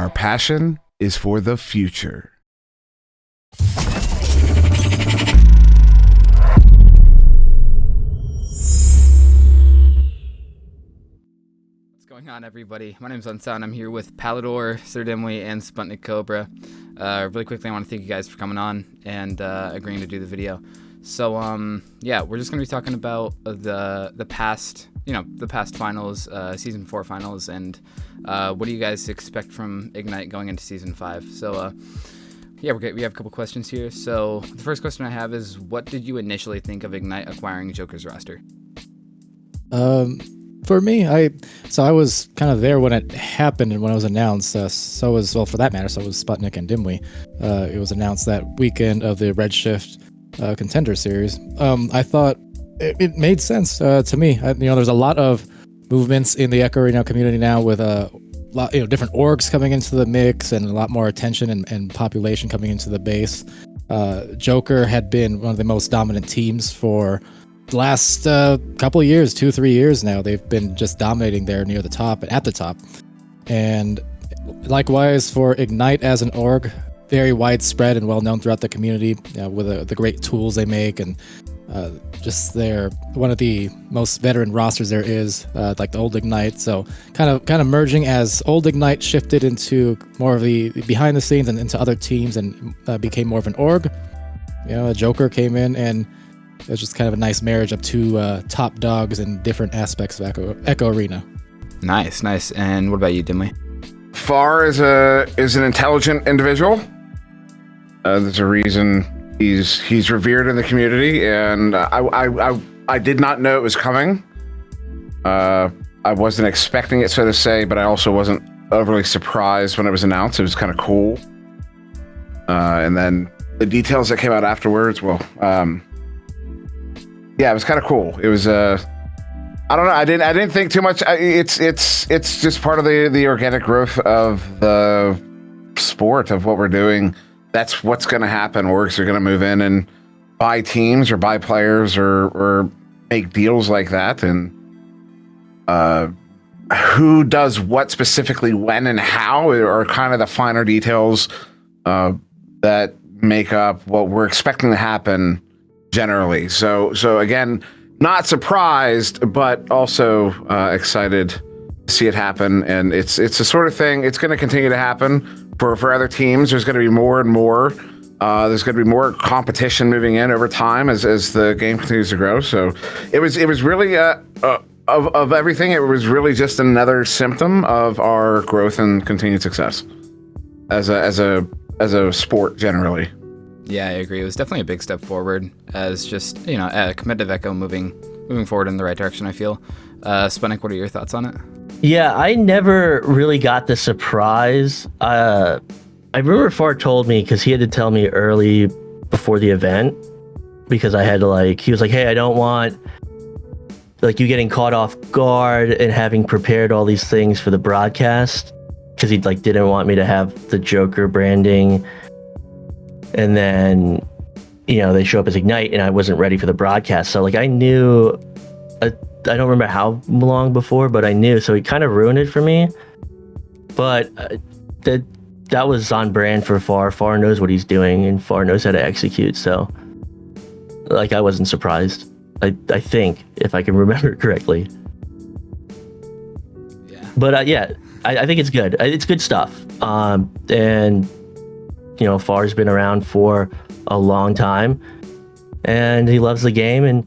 Our passion is for the future. What's going on, everybody? My name's Unsound. I'm here with Palidore, SirDimwi, and SputnikKobra. Really quickly, I want to thank you guys for coming on and agreeing to do the video. So, yeah, we're just going to be talking about the past, the past finals, Season 4 finals, and what do you guys expect from Ignite going into Season 5? So, yeah, we have a couple questions here. So, the first question I have is, what did you initially think of Ignite acquiring Joker's roster? For me, I was kind of there when it happened and when it was announced. So was Sputnik and Dimwi. It was announced that weekend of the Redshift Contender Series. I thought it made sense to me. There's a lot of movements in the Echo Arena community now with a lot, different orgs coming into the mix and a lot more attention and population coming into the base. Joker had been one of the most dominant teams for the last couple of years, 2-3 years now. They've been just dominating there near the top and at the top. And likewise for Ignite as an org, very widespread and well known throughout the community with the great tools they make, and just they're one of the most veteran rosters there is, like the old Ignite. So kind of merging as old Ignite shifted into more of the behind the scenes and into other teams and became more of an org. A Joker came in, and it was just kind of a nice marriage of two top dogs in different aspects of Echo Arena. Nice. And what about you, Dimwi? Far is an intelligent individual. There's a reason he's revered in the community, and I did not know it was coming. I wasn't expecting it, so to say, but I also wasn't overly surprised when it was announced. It was kind of cool. And then the details that came out afterwards, yeah, it was kind of cool. It was I don't know. I didn't think too much. It's just part of the organic growth of the sport, of what we're doing. That's what's going to happen. Orgs are going to move in and buy teams or buy players or make deals like that. And who does what specifically, when and how, are kind of the finer details that make up what we're expecting to happen generally. So again, not surprised, but also excited to see it happen. And it's the sort of thing, it's going to continue to happen for other teams. There's going to be more and more. There's going to be more competition moving in over time as the game continues to grow. So it was really of everything. It was really just another symptom of our growth and continued success as a sport generally. Yeah, I agree. It was definitely a big step forward as just, a competitive Echo moving forward in the right direction, I feel. Sputnik, what are your thoughts on it? Yeah, I never really got the surprise. I remember Far told me, because he had to tell me early before the event, because I had to he was like, hey, I don't want you getting caught off guard and having prepared all these things for the broadcast, because he didn't want me to have the Joker branding. And then, they show up as Ignite, and I wasn't ready for the broadcast. So, I knew, I don't remember how long before, but I knew. So, he kind of ruined it for me. But that was on brand for Far. Far knows what he's doing, and Far knows how to execute. So, I wasn't surprised. I think, if I can remember correctly. Yeah. But, yeah, I think it's good. It's good stuff. And Far's been around for a long time, and he loves the game, and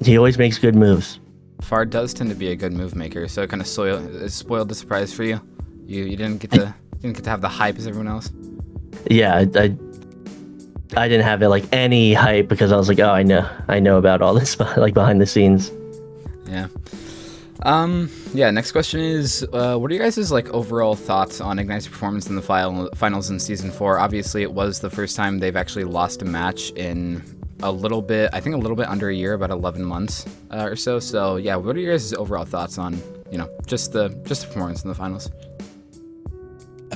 he always makes good moves. Far does tend to be a good move maker, so it kind of spoiled the surprise for you. You didn't get to have the hype as everyone else. Yeah, I didn't have it any hype, because I was oh, I know about all this behind the scenes. Yeah. Yeah, next question is, what are you guys' overall thoughts on Ignite's performance in the finals in Season 4? Obviously, it was the first time they've actually lost a match in a little bit under a year, about 11 months or so. So, yeah, what are your guys' overall thoughts on, just the performance in the finals?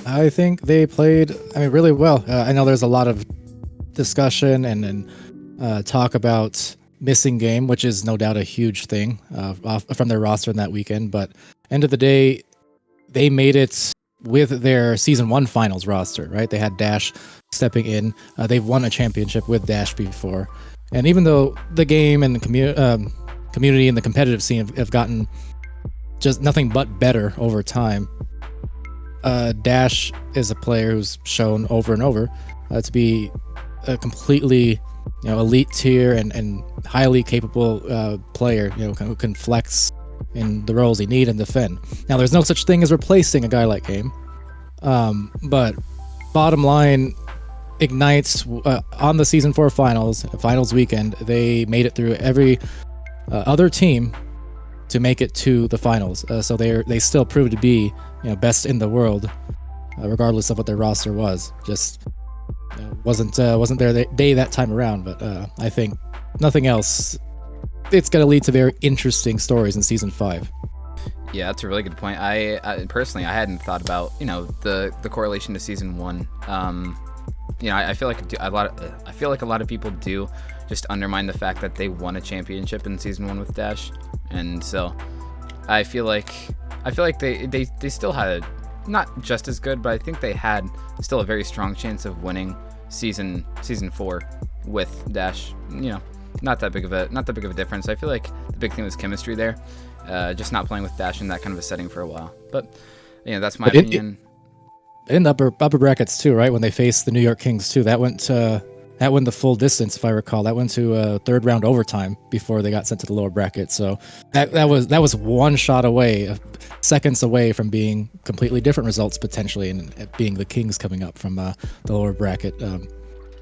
I think they played, really well. I know there's a lot of discussion and talk about missing game, which is no doubt a huge thing from their roster in that weekend. But end of the day, they made it with their season 1 finals roster, right? They had Dash stepping in. They've won a championship with Dash before. And even though the game and the community and the competitive scene have gotten just nothing but better over time, Dash is a player who's shown over and over to be a completely elite tier and highly capable player, who can flex in the roles he need and defend. Now, there's no such thing as replacing a guy like Game, but bottom line, Ignite's on the season 4 finals weekend, they made it through every other team to make it to the finals. So they still proved to be best in the world, regardless of what their roster was. Just wasn't their day that time around. But I think nothing else, it's going to lead to very interesting stories in season 5. Yeah, that's a really good point. I personally, I hadn't thought about the correlation to season 1. I feel like a lot of people do just undermine the fact that they won a championship in season 1 with Dash, and so I feel like they still had not just as good, but I think they had still a very strong chance of winning season 4 with Dash. Not that big of a difference. I feel like the big thing was chemistry there, just not playing with Dash in that kind of a setting for a while. But that's my opinion. In the upper brackets too, right? When they faced the New York Kings too, that went the full distance, if I recall. That went to a third round overtime before they got sent to the lower bracket. So that was one shot away, seconds away from being completely different results potentially, and being the Kings coming up from the lower bracket.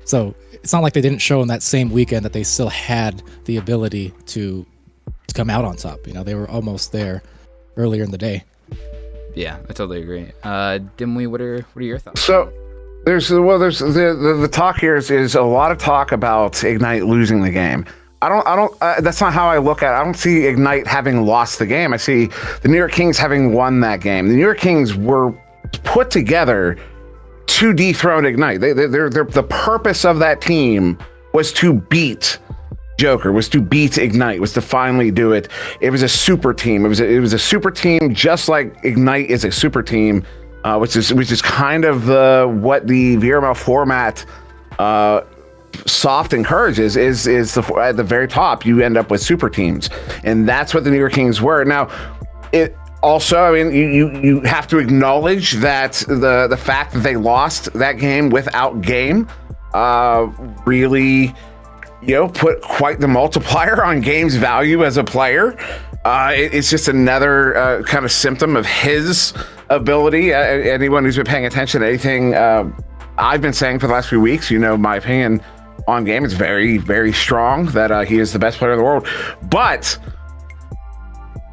So it's not like they didn't show in that same weekend that they still had the ability to come out on top. They were almost there earlier in the day. Yeah, I totally agree. Dimwi, what are your thoughts? So there's the talk here is a lot of talk about Ignite losing the game. I don't that's not how I look at it. I don't see Ignite having lost the game. I see the New York Kings having won that game. The New York Kings were put together to dethrone Ignite. The purpose of that team was to beat Joker, was to beat Ignite, was to finally do it. It was a super team. It was a super team, just like Ignite is a super team, which is kind of what the VRML format soft encourages. Is at the very top you end up with super teams, and that's what the New York Kings were. Now, it also, I mean, you have to acknowledge that the fact that they lost that game without Game really put quite the multiplier on Game's value as a player. It's just another kind of symptom of his ability. Anyone who's been paying attention to anything I've been saying for the last few weeks, my opinion on Game is very, very strong, that he is the best player in the world. But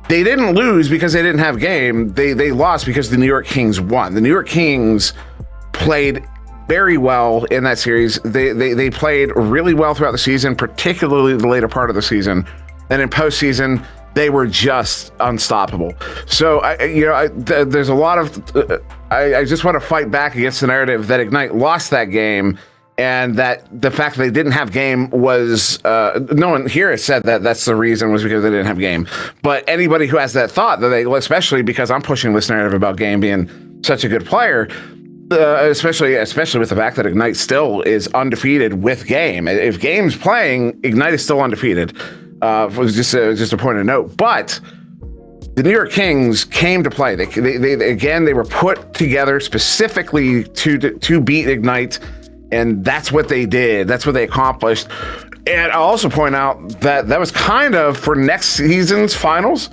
they didn't lose because they didn't have Game. They lost because the New York Kings won. The New York Kings played very well in that series. They played really well throughout the season, particularly the later part of the season. And in postseason, they were just unstoppable. So, there's a lot of... I just want to fight back against the narrative that Ignite lost that game, and that the fact that they didn't have Game was... no one here has said that that's the reason, was because they didn't have Game. But anybody who has that thought, that they, especially because I'm pushing this narrative about Game being such a good player... especially with the fact that Ignite still is undefeated with Game. If Game's playing, Ignite is still undefeated. Was just a point of note. But the New York Kings came to play. They were put together specifically to beat Ignite, and that's what they did. That's what they accomplished. And I'll also point out that was kind of, for next season's finals,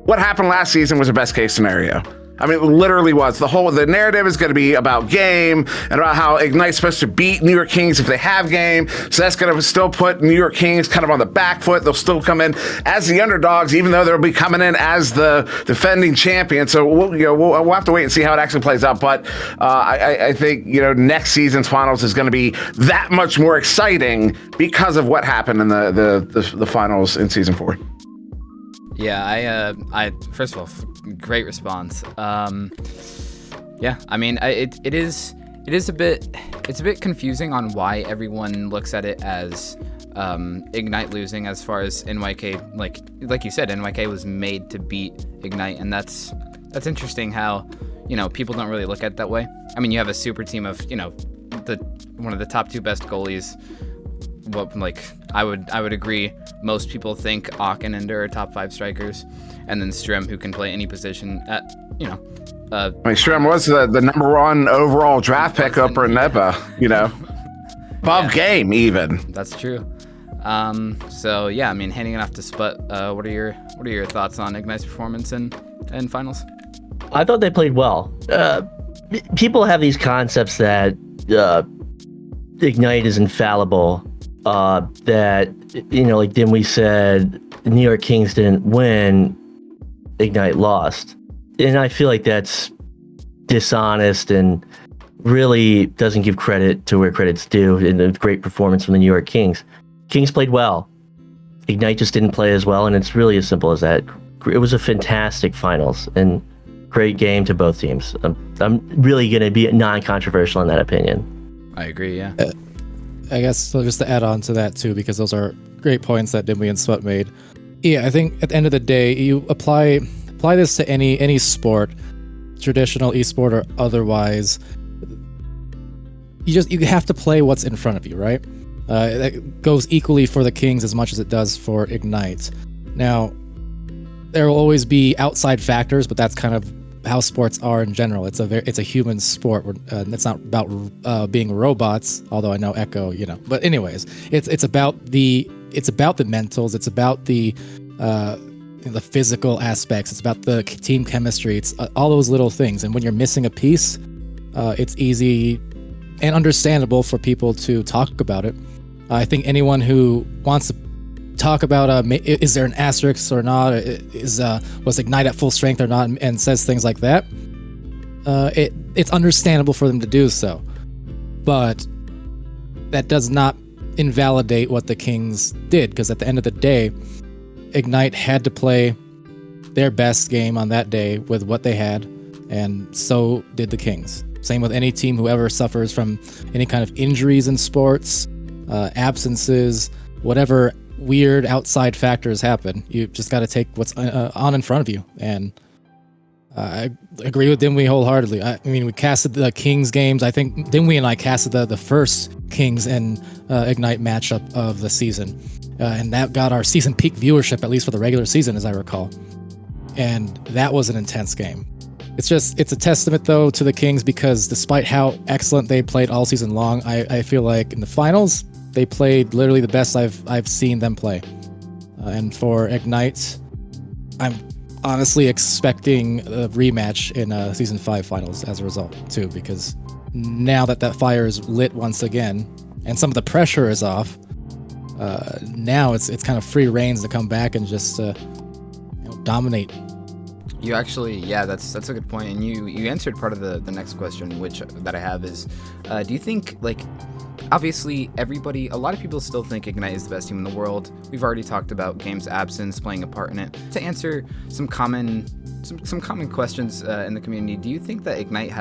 what happened last season was a best case scenario. I mean, it literally was. The narrative is going to be about Game and about how Ignite's supposed to beat New York Kings if they have Game. So that's going to still put New York Kings kind of on the back foot. They'll still come in as the underdogs, even though they'll be coming in as the defending champion. So we'll have to wait and see how it actually plays out. But I think next season's finals is going to be that much more exciting because of what happened in the finals in season 4. Yeah, I first of all, great response. Yeah, I mean, it is a bit confusing on why everyone looks at it as Ignite losing, as far as NYK, like you said, NYK was made to beat Ignite, and that's That's interesting how, people don't really look at it that way. I mean, you have a super team of, one of the top 2 best goalies. Well, like, I would agree. Most people think Ock and Ender are top 5 strikers, and then Strim, who can play any position at, Strim was the number 1 overall draft pick up in NEPA, above game even. That's true. So yeah, I mean, handing it off to Sput, what are your thoughts on Ignite's performance in finals? I thought they played well. People have these concepts that Ignite is infallible. That like Dimwi said, the New York Kings didn't win, Ignite lost, and I feel like that's dishonest and really doesn't give credit to where credit's due. In a great performance from the New York Kings. Kings played well. Ignite just didn't play as well, and it's really as simple as that. It was a fantastic finals and great game to both teams. I'm really going to be non-controversial in that opinion. I agree, yeah. I guess so, just to add on to that too, because those are great points that Dimwi and Sput made. Yeah, I think at the end of the day, you apply this to any sport, traditional esport or otherwise. You have to play what's in front of you, right? That goes equally for the Kings as much as it does for Ignite. Now, there will always be outside factors, but that's kind of how sports are in general. It's a human sport. It's not about being robots, although I know Echo, But anyways, it's about the mentals. It's about the physical aspects. It's about the team chemistry. It's all those little things. And when you're missing a piece, it's easy and understandable for people to talk about it. I think anyone who wants to talk about is there an asterisk or not, was Ignite at full strength or not, and says things like that, it's understandable for them to do so, but that does not invalidate what the Kings did, because at the end of the day, Ignite had to play their best game on that day with what they had, and so did the Kings. Same with any team who ever suffers from any kind of injuries in sports, absences, whatever weird outside factors happen. You just got to take what's on in front of you. And I agree with Dimwi wholeheartedly. I mean, we casted the Kings games. I think Dimwi and I casted the first Kings and Ignite matchup of the season. And that got our season peak viewership, at least for the regular season, as I recall. And that was an intense game. It's a testament, though, to the Kings, because despite how excellent they played all season long, I feel like in the finals, they played literally the best I've seen them play. And for Ignite, I'm honestly expecting a rematch in Season 5 finals as a result, too, because now that fire is lit once again, and some of the pressure is off, now it's kind of free reins to come back and just dominate. You actually, yeah, that's a good point, and you answered part of the next question, that I have is, do you think, like, obviously a lot of people still think Ignite is the best team in the world. We've already talked about game's absence playing a part in it. To answer some common questions in the community, do you think that Ignite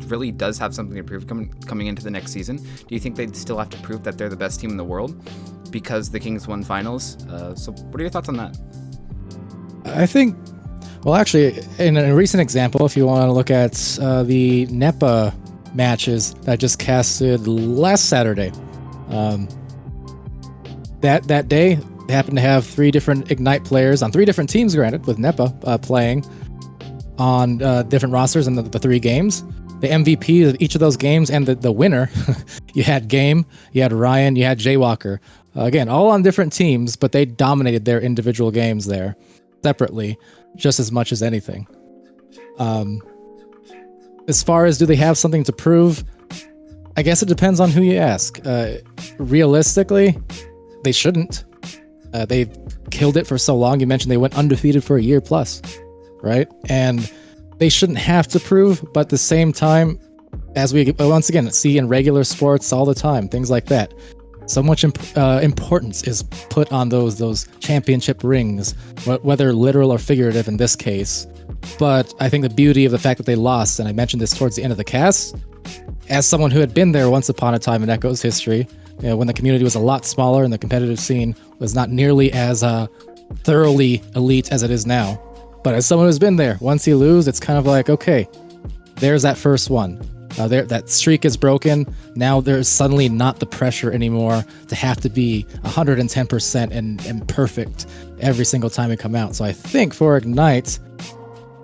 really does have something to prove coming into the next season? Do you think they still have to prove that they're the best team in the world because the Kings won finals? So what are your thoughts on that? I think, well, actually, in a recent example, if you want to look at the NEPA matches that just casted last Saturday, that day they happened to have 3 different Ignite players on 3 different teams, granted, with NEPA playing on different rosters in the 3 games. The MVP of each of those games and the winner, you had Game, you had Ryan, you had Jaywalker. Again, all on different teams, but they dominated their individual games there separately just as much as anything. As far as do they have something to prove, I guess it depends on who you ask. Realistically, they shouldn't. They've killed it for so long. You mentioned they went undefeated for a year plus, right? And they shouldn't have to prove, but at the same time, as we once again see in regular sports all the time, things like that, so much importance is put on those championship rings, whether literal or figurative in this case. But I think the beauty of the fact that they lost, and I mentioned this towards the end of the cast, as someone who had been there once upon a time in Echo's history, when the community was a lot smaller and the competitive scene was not nearly as thoroughly elite as it is now, But as someone who's been there, once you lose, it's kind of like, okay, there's that first one. That streak is broken. Now there's suddenly not the pressure anymore to have to be 110% and perfect every single time we come out. So I think for Ignite,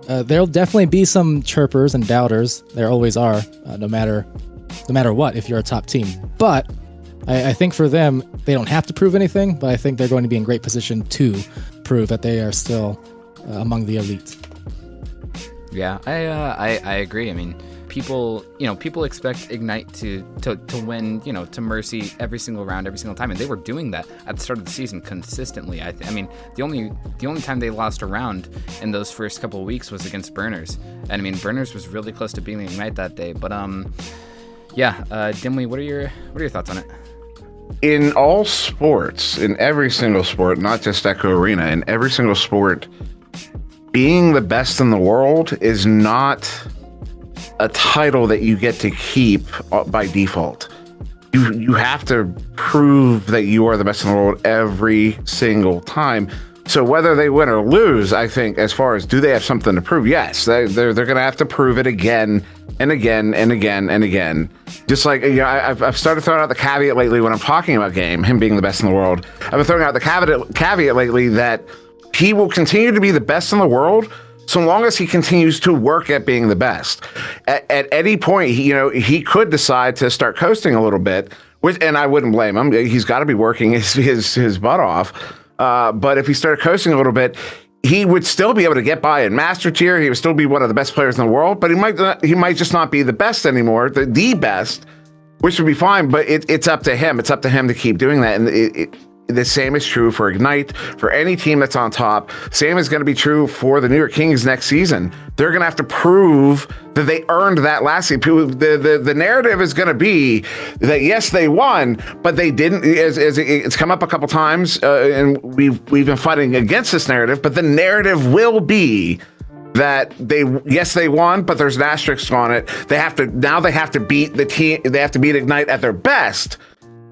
there'll definitely be some chirpers and doubters. There always are, no matter what, if you're a top team. But I think for them, they don't have to prove anything, but I think they're going to be in great position to prove that they are still among the elite. Yeah, I agree. I mean, people expect Ignite to win, to mercy every single round, every single time, and they were doing that at the start of the season consistently. I mean, the only time they lost a round in those first couple of weeks was against Burners, and I mean, Burners was really close to beating Ignite that day. But Dimwi, what are your thoughts on it? In all sports, in every single sport, not just Echo Arena, in every single sport, being the best in the world is not a title that you get to keep by default. You have to prove that you are the best in the world every single time. So whether they win or lose, I think, as far as do they have something to prove? Yes, they're going to have to prove it again and again and again and again. Just like, I've started throwing out the caveat lately when I'm talking about Game, him being the best in the world. I've been throwing out the caveat lately that he will continue to be the best in the world so long as he continues to work at being the best. At any point, he could decide to start coasting a little bit, and I wouldn't blame him. He's got to be working his butt off. But if he started coasting a little bit, he would still be able to get by in Master Tier. He would still be one of the best players in the world, but he might just not be the best anymore, the best, which would be fine. But it's up to him. It's up to him to keep doing that, and the same is true for Ignite, for any team that's on top. Same is going to be true for the New York Kings next season. They're going to have to prove that they earned that last season. The narrative is going to be that, yes, they won, but they didn't. As it's come up a couple times, and we've been fighting against this narrative, but the narrative will be that they won, but there's an asterisk on it. They have to beat the team. They have to beat Ignite at their best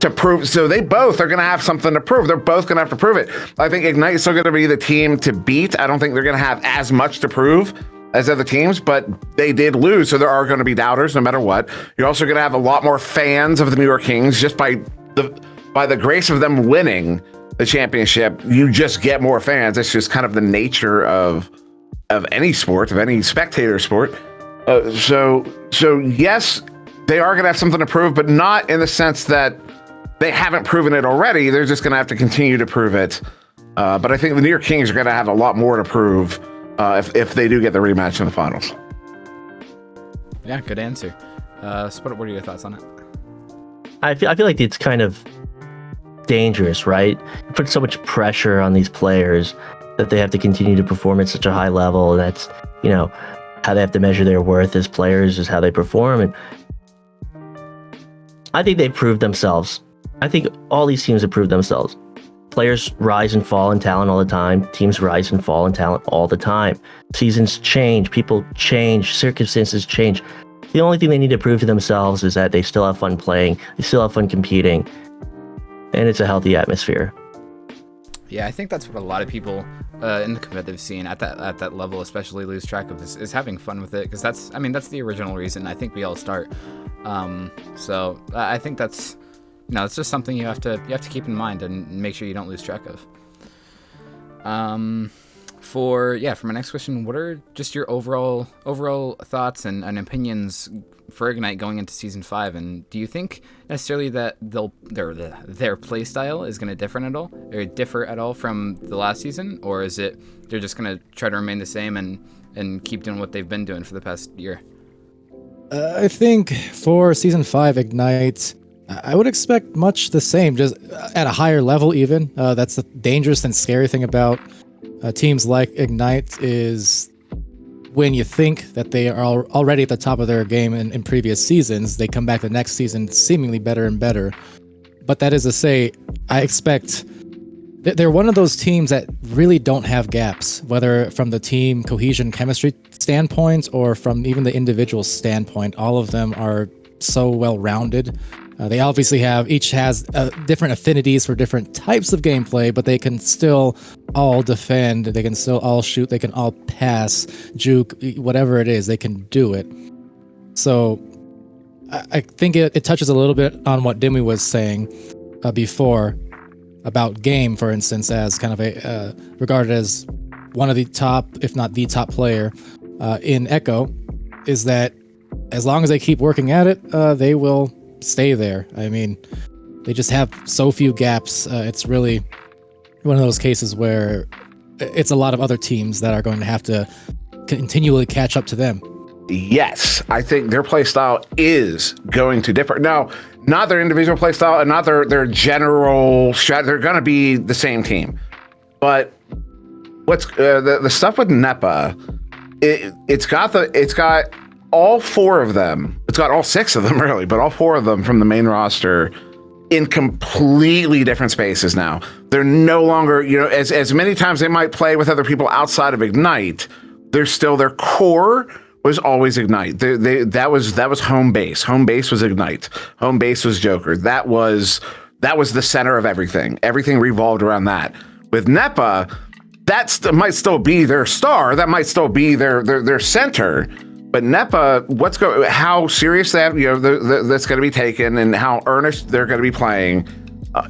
to prove. So they both are going to have something to prove. They're both going to have to prove it. I think Ignite is still going to be the team to beat. I don't think they're going to have as much to prove as other teams, but they did lose, so there are going to be doubters no matter what. You're also going to have a lot more fans of the New York Kings just by the grace of them winning the championship. You just get more fans. It's just kind of the nature of any sport, of any spectator sport. So yes, they are going to have something to prove, but not in the sense that they haven't proven it already. They're just going to have to continue to prove it. But I think the New York Kings are going to have a lot more to prove if they do get the rematch in the finals. Yeah, good answer. What are your thoughts on it? I feel like it's kind of dangerous, right? You put so much pressure on these players that they have to continue to perform at such a high level. And that's, how they have to measure their worth as players is how they perform. And I think they've proved themselves. I think all these teams have proved themselves. Players rise and fall in talent all the time. Teams rise and fall in talent all the time. Seasons change. People change. Circumstances change. The only thing they need to prove to themselves is that they still have fun playing. They still have fun competing. And it's a healthy atmosphere. Yeah, I think that's what a lot of people in the competitive scene at that level especially lose track of is having fun with it, because that's the original reason I think we all start. So I think that's it's just something you have to keep in mind and make sure you don't lose track of. For my next question, what are just your overall thoughts and opinions for Ignite going into season 5? And do you think necessarily that their play style is going to differ at all from the last season, or is it they're just going to try to remain the same and keep doing what they've been doing for the past year? I think for season 5 Ignite, I would expect much the same, just at a higher level even. That's the dangerous and scary thing about teams like Ignite, is when you think that they are already at the top of their game in previous seasons, they come back the next season seemingly better and better. But that is to say, I expect they're one of those teams that really don't have gaps, whether from the team cohesion chemistry standpoint or from even the individual standpoint. All of them are so well-rounded. They obviously each has different affinities for different types of gameplay, but they can still all defend. They can still all shoot. They can all pass, juke, whatever it is. They can do it. So I think it touches a little bit on what Dimwi was saying before about Game, for instance, as kind of regarded as one of the top, if not the top player in Echo, is that as long as they keep working at it, they will stay there. I mean, they just have so few gaps. It's really one of those cases where it's a lot of other teams that are going to have to continually catch up to them. Yes, I think their play style is going to differ. Now, not their individual play style and not their general strategy. They're going to be the same team. But what's the stuff with NEPA, it's got all four of them. It's got all six of them, really, but all four of them from the main roster in completely different spaces now. They're no longer, as many times they might play with other people outside of Ignite, they're still, their core was always Ignite. That was home base. Home base was Ignite. Home base was Joker. That was the center of everything. Everything revolved around that. With NEPA, might still be their star. That might still be their center. But NEPA, how serious that that's going to be taken, and how earnest they're going to be playing,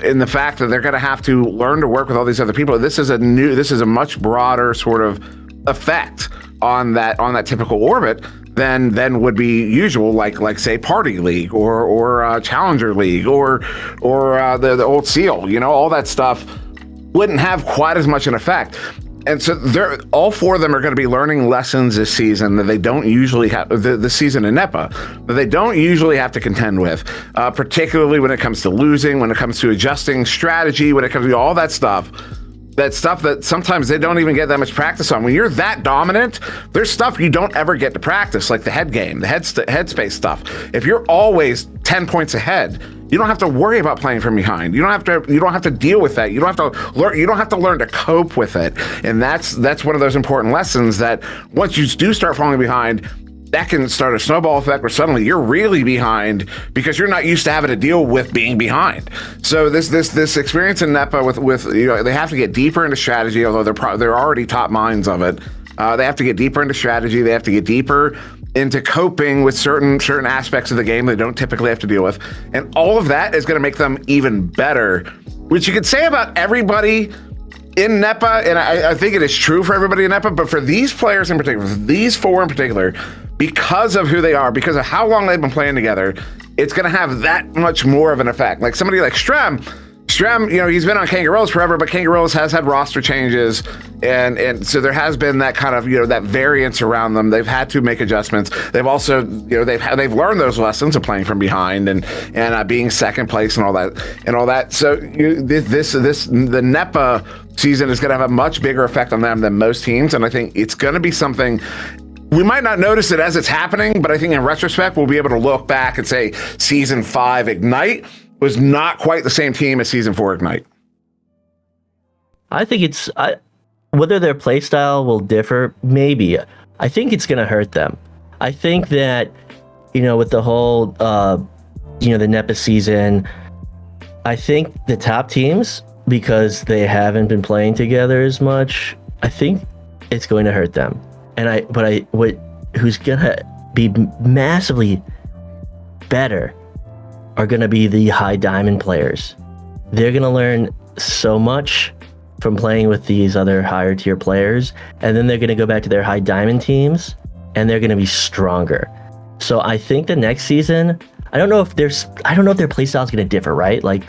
in the fact that they're going to have to learn to work with all these other people. This is a much broader sort of effect on that typical orbit than would be usual, like say Party League or Challenger League or the old Seal. All that stuff wouldn't have quite as much an effect. And so all four of them are going to be learning lessons this season that they don't usually have, the season in NEPA, that they don't usually have to contend with, particularly when it comes to losing, when it comes to adjusting strategy, when it comes to all that stuff that sometimes they don't even get that much practice on. When you're that dominant, there's stuff you don't ever get to practice, like the head game, the headspace stuff. If you're always 10 points ahead, you don't have to worry about playing from behind. You don't have to deal with that. You don't have to learn to cope with it. And that's one of those important lessons that once you do start falling behind, that can start a snowball effect where suddenly you're really behind because you're not used to having to deal with being behind. So this experience in NEPA with they have to get deeper into strategy, although they're already top minds of it. They have to get deeper into strategy. They have to get deeper into coping with certain aspects of the game they don't typically have to deal with. And all of that is going to make them even better, which you could say about everybody in NEPA, and I think it is true for everybody in NEPA, but for these players in particular, for these four in particular, because of who they are, because of how long they've been playing together, it's going to have that much more of an effect. Like somebody like Strem, he's been on Kangaroos forever, but Kangaroos has had roster changes, and so there has been that kind of that variance around them. They've had to make adjustments. They've also they've learned those lessons of playing from behind and being second place and all that. So the NEPA season is going to have a much bigger effect on them than most teams, and I think it's going to be something. We might not notice it as it's happening, but I think in retrospect, we'll be able to look back and say Season 5 Ignite was not quite the same team as Season 4 Ignite. I think whether their playstyle will differ, maybe. I think it's going to hurt them. I think that, with the whole, the NEPA season, I think the top teams, because they haven't been playing together as much, I think it's going to hurt them. Who's gonna be massively better are gonna be the high diamond players. They're gonna learn so much from playing with these other higher tier players, and then they're gonna go back to their high diamond teams, and they're gonna be stronger. So I think the next season, I don't know if their playstyle is gonna differ, right? Like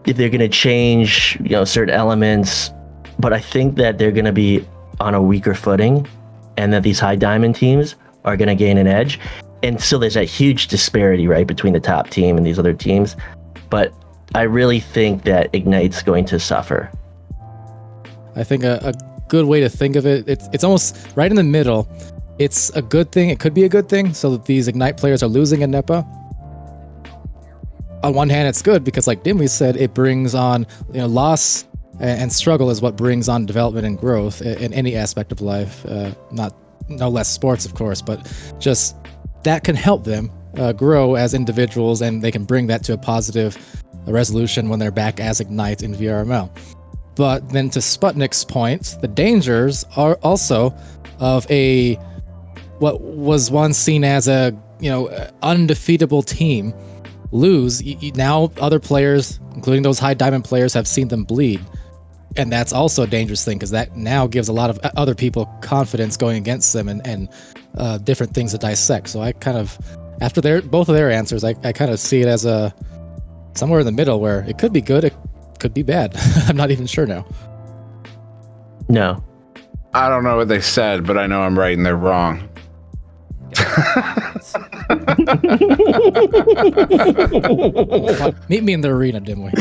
if they're gonna change, certain elements, but I think that they're gonna be on a weaker footing, and that these high diamond teams are going to gain an edge. And still there's that huge disparity, right, between the top team and these other teams. But I really think that Ignite's going to suffer. I think a good way to think of it, it's almost right in the middle. It's a good thing. It could be a good thing, so that these Ignite players are losing in NEPA. On one hand, it's good because, like Dimwi said, it brings on loss and struggle is what brings on development and growth in any aspect of life. No less sports, of course, but just that can help them grow as individuals, and they can bring that to a positive resolution when they're back as Ignite in VRML. But then to Sputnik's point, the dangers are also of what was once seen as a undefeatable team lose. Now other players, including those high diamond players, have seen them bleed. And that's also a dangerous thing, because that now gives a lot of other people confidence going against them and different things to dissect. So I kind of, after both of their answers, I kind of see it as somewhere in the middle where it could be good, it could be bad. I'm not even sure now. No. I don't know what they said, but I know I'm right and they're wrong. Meet me in the arena, Dimwi.